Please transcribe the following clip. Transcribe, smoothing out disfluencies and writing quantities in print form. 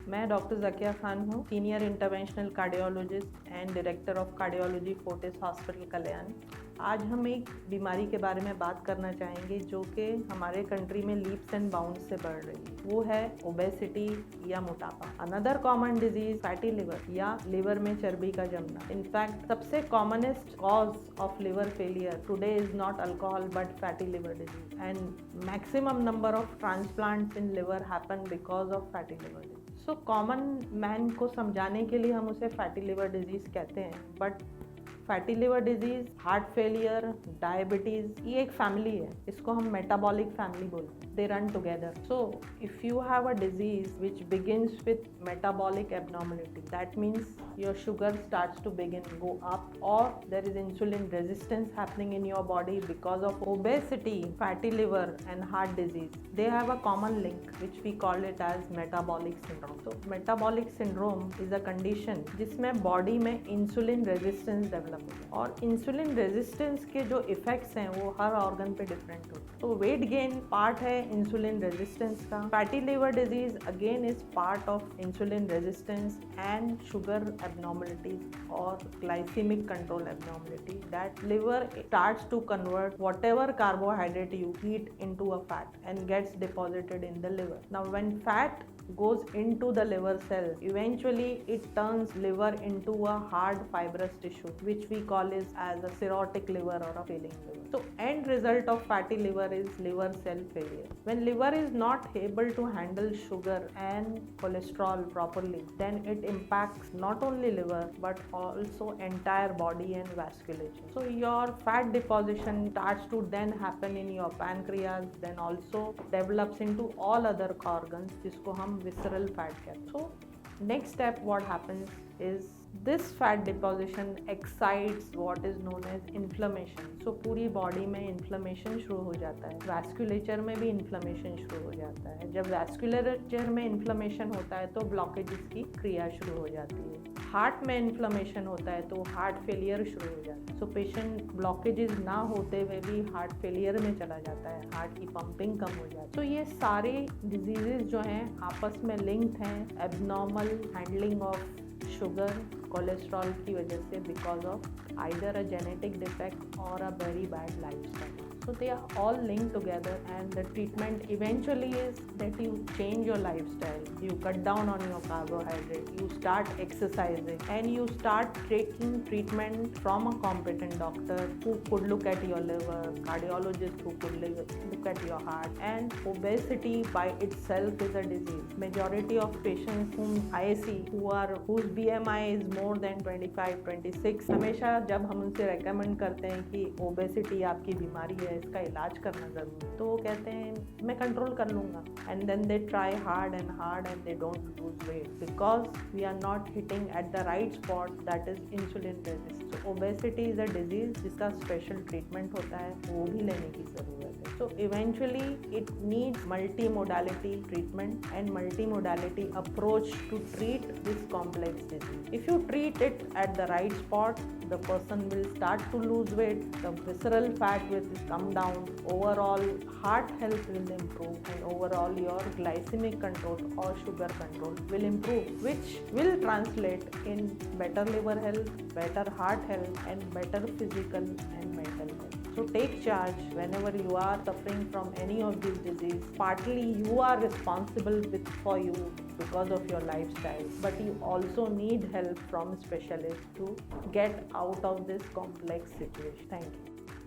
मैं डॉक्टर ज़किया खान हूँ, senior interventional cardiologist and director of cardiology Fortis hospital Kalyan. आज हम एक बीमारी के बारे में बात करना चाहेंगे जो कि हमारे कंट्री में लीप्स एंड बाउंड्स से बढ़ रही है। वो है ओबेसिटी या मोटापा। Another common disease fatty liver या लिवर में चर्बी का जमना। इनफैक्ट सबसे commonest cause of liver failure today is not alcohol but fatty liver disease and maximum number of transplants in liver happen because of fatty liver disease. So common man को समझाने के लिए हम उसे फैटी लिवर डिजीज कहते हैं, but fatty liver disease, heart failure, diabetes ये एक फैमिली है। इसको हम मेटाबॉलिक फैमिली बोलते हैं। They run together. So if you have a disease which begins with metabolic abnormality, that means your sugar starts to go up, or there is insulin resistance happening in your body because of obesity, fatty liver and heart disease. They have a common link which we call it as metabolic syndrome. So metabolic syndrome is a condition जिसमें body में insulin resistance develop होता है, और insulin resistance के जो effects हैं वो हर organ पे different होते हैं। तो weight gain part है insulin resistance का। Fatty liver disease again is part of insulin resistance and sugar abnormalities or glycemic control abnormality, that liver starts to convert whatever carbohydrate you eat into a fat and gets deposited in the liver. Now when fat goes into the liver cell, eventually it turns liver into a hard fibrous tissue which we call as a cirrhotic liver or a failing liver. So end result of fatty liver is liver cell failure. When liver is not able to handle sugar and cholesterol properly, then it impacts not only liver but also entire body and vasculature. So your fat deposition starts to then happen in your pancreas, then also develops into all other organs जिसको हम visceral fat कहते हैं. So next step what happens is this fat deposition excites what is known as inflammation. So पूरी body में inflammation शुरू हो जाता है, वैस्कुलेचर में भी इन्फ्लेमेशन शुरू हो जाता है। जब वैस्कुलेचर में इन्फ्लेमेशन होता है तो ब्लॉकेजेस की क्रिया शुरू हो जाती है। हार्ट में इन्फ्लेमेशन होता है तो हार्ट फेलियर शुरू हो जाता है। सो पेशेंट ब्लॉकेजेस ना होते हुए भी हार्ट फेलियर में चला जाता है, हार्ट की पंपिंग कम हो जाती है। तो ये सारे डिजीजेस जो हैं आपस में लिंक्ड हैं abnormal handling of sugar, cholesterol की वजह से, because of either a genetic defect और a very bad lifestyle. So they are all linked together, and the treatment eventually is that you change your lifestyle, you cut down on your carbohydrate, you start exercising, and you start taking treatment from a competent doctor who could look at your liver, cardiologist who could look at your heart. And obesity by itself is a disease. Majority of patients whom I see whose BMI is more than 25-26, हमेशा जब हम उनसे recommend करते हैं कि obesity आपकी बीमारी है, इसका इलाज करना जरूरी है, तो वो कहते हैं मैं कंट्रोल कर लूँगा, and then they try hard and they don't lose weight because we are not hitting at the right spot, that is insulin resistance. So obesity is a disease जिसका स्पेशल ट्रीटमेंट होता है, वो भी लेने की ज़रूरत है. So eventually it needs multi modality treatment and multi modality approach to treat this complex disease. If you treat it at the right spot, the person will start to lose weight, the visceral fat will come down, overall heart health will improve, and overall your glycemic control or sugar control will improve, which will translate in better liver health, better heart health, and better physical and mental health. So take charge whenever you are suffering from any of these diseases. Partly you are responsible for you because of your lifestyle, but you also need help from specialists to get out of this complex situation. Thank you.